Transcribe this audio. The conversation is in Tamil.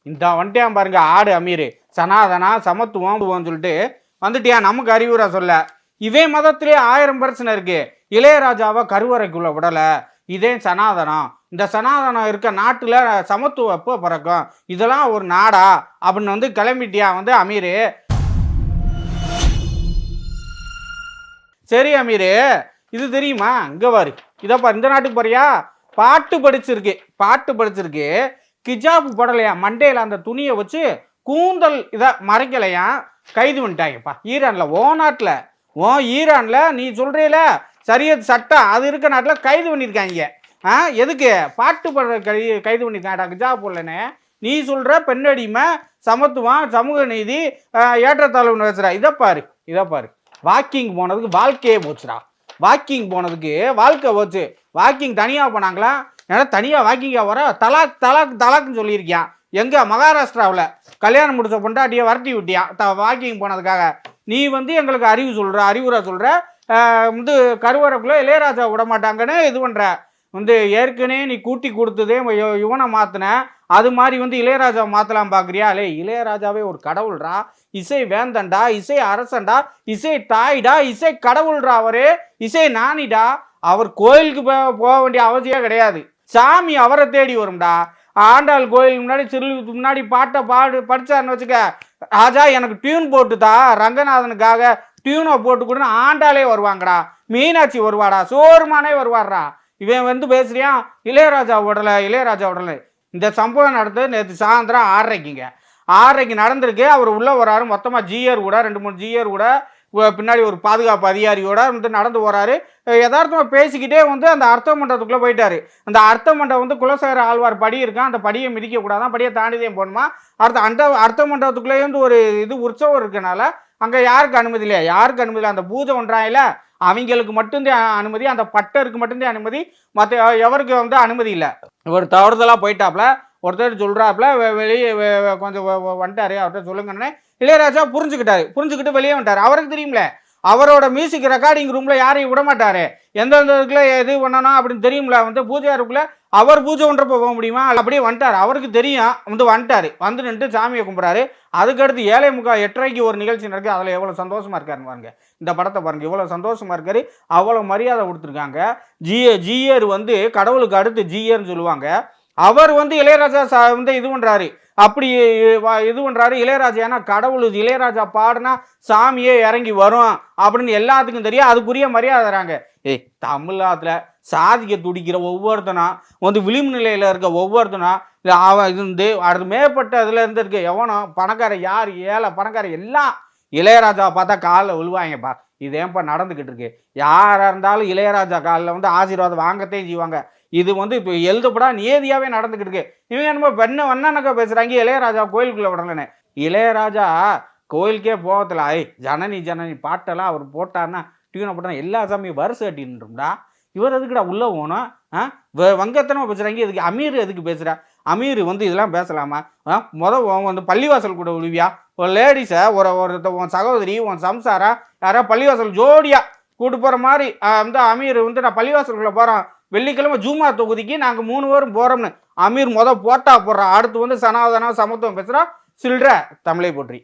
இந்த வந்துட்டியான் பாருங்க ஆடு அமீர் சனாதனா சமத்துவம் சொல்லிட்டு வந்துட்டியா நமக்கு அறிவுரை சொல்ல. இதே மதத்திலே 1000 பிரச்சனை இருக்கு. இளையராஜாவை கருவறைக்குள்ள விடல. இதே சனாதனம். இந்த சனாதனம் இருக்க நாட்டுல சமத்துவம் எப்போ பிறக்கும்? இதெல்லாம் ஒரு நாடா அப்படின்னு வந்து கிளம்பிட்டியா வந்து அமீர். சரி அமீர், இது தெரியுமா? இங்க பாரு, இதப்பா இந்த நாட்டுக்கு போறியா? பாட்டு படிச்சிருக்கு. கிஜாபு போடலையா, மண்டையில அந்த துணியை வச்சு கூந்தல் இதை மறைக்கலையா, கைது பண்ணிட்டாங்கப்பா ஈரான்ல. ஓ நாட்டில், ஓ ஈரான்ல நீ சொல்றீல சரியத் சட்டம் அது இருக்க நாட்டில் கைது பண்ணியிருக்காங்க. எதுக்கு? பாட்டு பாடுற கைது பண்ணியிருக்காங்கடா கிஜாப் போடலன்னு. நீ சொல்ற பெண்ணடிமை, சமத்துவம், சமூக நீதி, ஏற்றத்தாழ்வு வச்சுடா. இதை பாரு வாக்கிங் போனதுக்கு வாழ்க்கையே போச்சுடா. வாக்கிங் போனதுக்கு வாழ்க்கை போச்சு. வாக்கிங் தனியாக போனாங்களா? ஏன்னா தனியாக வாக்கிங்காக வர தலாக்குன்னு சொல்லியிருக்கியான். எங்கே? மகாராஷ்டிராவில் கல்யாணம் முடிச்ச பொண்டாட்டியை வரட்டி விட்டியான் வாக்கிங் போனதுக்காக. நீ வந்து எங்களுக்கு அறிவுரை சொல்கிற வந்து கருவறைக்குள்ளே இளையராஜா விட மாட்டாங்கன்னு இது பண்ணுற. வந்து ஏற்கனவே நீ கூட்டி கொடுத்ததே இவனை மாற்றின, அது மாதிரி வந்து இளையராஜா மாற்றலாம் பார்க்குறியா? இளையராஜாவே ஒரு கடவுள்ரா, இசை வேந்தன்டா, இசை அரசன்டா, இசை தாய்டா, இசை கடவுள்ரா, அவரு இசை நானிடா. அவர் கோயிலுக்கு போக வேண்டிய அவசியம் கிடையாது. சாமி அவரை தேடி வரும்டா. ஆண்டாள் கோயிலுக்கு முன்னாடி சிறுலுக்கு முன்னாடி பாட்டை படிச்சாருன்னு வச்சுக்க, ராஜா எனக்கு டியூன் போட்டுதா, ரங்கநாதனுக்காக டியூனை போட்டு கொடுன்னு ஆண்டாளே வருவாங்கடா. மீனாட்சி வருவாடா, சோறுமானே வருவார்டா. இவன் வந்து பேசுறியான் இளையராஜா விடலை. இந்த சம்பவம் நடந்தது நேற்று சாயந்தரம் 6:30க்கு நடந்திருக்கு. அவர் உள்ள வராரு. மொத்தமாக ஜிஆர் கூட 2-3 ஜிஆர் கூட பின்னாடி ஒரு பாதுகாப்பு அதிகாரியோட வந்து நடந்து போறாரு. யதார்த்தமாக பேசிக்கிட்டே வந்து அந்த அர்த்த மண்டபத்துக்குள்ளே போயிட்டாரு. அந்த அர்த்த மண்டபம் வந்து குலசேகர ஆழ்வார் படி இருக்கான். அந்த படியை மிதிக்க கூடாதான், படியை தாண்டிதான் போகணுமா. அர்த்த மண்டபத்துக்குள்ளே வந்து ஒரு இது உற்சவம் இருக்கனால அங்கே யாருக்கு அனுமதி இல்லை. அந்த பூஜை ஒன்றாயில அவங்களுக்கு மட்டும்தான் அனுமதி, அந்த பட்டருக்கு மட்டும்தான் அனுமதி, மற்ற எவருக்கு வந்து அனுமதி இல்லை. இவர் தவறுதலாக போயிட்டாப்ல. ஒருத்தர் சொல்கிறாப்புல வெளியே கொஞ்சம் வந்துட்டாரு, அவர்கிட்ட சொல்லுங்கன்னு. இளையராஜா புரிஞ்சுக்கிட்டு வெளியே வந்துட்டார். அவருக்கு தெரியும்ல, அவரோட மியூசிக் ரெக்கார்டிங் ரூமில் யாரையும் விட மாட்டார். எந்தெந்த இதுக்குள்ள எது பண்ணணும் அப்படின்னு தெரியும்ல. வந்து பூஜை அறைக்குள்ளே அவர் பூஜை ஒன்றப்போ போக முடியுமா? அப்படியே வந்துட்டார். அவருக்கு தெரியும். வந்து நின்று சாமியை கும்பிட்றாரு. அதுக்கடுத்து 7:45 ஒரு நிகழ்ச்சி நடக்குது. அதில் எவ்வளோ சந்தோஷமாக இருக்காருன்னு பாருங்க. இந்த படத்தை பாருங்க, இவ்வளோ சந்தோஷமாக இருக்காரு, அவ்வளோ மரியாதை கொடுத்துருக்காங்க. ஜிஆர் வந்து கடவுளுக்கு அடுத்து ஜிஆர்னு சொல்லுவாங்க. அவர் வந்து இளையராஜா வந்து இது பண்ணுறாரு, அப்படி இது பண்ணுறாரு. இளையராஜா ஏன்னா கடவுள், இளையராஜா பாடுனா சாமியே இறங்கி வரும் அப்படின்னு எல்லாத்துக்கும் தெரியும். அதுக்குரிய மரியாதை தராங்க. தமிழ்நாட்டில் சாதிக்க துடிக்கிற ஒவ்வொருத்தனா வந்து விளிம்பு நிலையில் இருக்க ஒவ்வொருத்தனா அவன் இருந்து அடுத்து மேற்பட்ட இதில் இருந்து இருக்க எவனோ பணக்கார யார் ஏழை பணக்கார எல்லாம் இளையராஜா பார்த்தா காலில் விழுவாங்கப்பா. இதேப்பா நடந்துக்கிட்டு இருக்கு. யாராக இருந்தாலும் இளையராஜா காலில் வந்து ஆசீர்வாதம் வாங்கத்தையும் செய்வாங்க. இது வந்து இப்போ எழுதப்படா நியதியாகவே நடந்துக்கிட்டு இருக்கு. இவங்க என்னமோ வண்ணனக்கா பேசுகிறாங்க இளையராஜா கோயிலுக்குள்ளே விடலன்னு. இளையராஜா கோயிலுக்கே போகல. ஜனனி பாட்டெல்லாம் அவர் போட்டார்னா டியூனை போட்டால் எல்லா சாமியும் வருஷம் கட்டின்னுடா. இவர் எதுக்குடா உள்ளே போகணும்? வங்கத்தனமாக பேசுகிறாங்க. இதுக்கு அமீர் எதுக்கு பேசுகிறா? அமீர் வந்து இதெல்லாம் பேசலாமா? வந்து பள்ளிவாசல் கூட விழுவியா? ஒரு லேடிஸை உன் சகோதரி உன் சம்சாரா யாரா பள்ளிவாசல் ஜோடியாக கூட்டு போகிற மாதிரி வந்து அமீர் வந்து நான் பள்ளிவாசலுக்குள்ளே போகிறோம், வெள்ளிக்கிழமை ஜூமா தொகுதிக்கு நாங்கள் 3 பேரும் போகிறோம்னு அமீர் போட்டா போடுறான். அடுத்து வந்து சனாதனம் சமத்துவம் பேசுகிறா. சில்ற தமிழை போற்றி.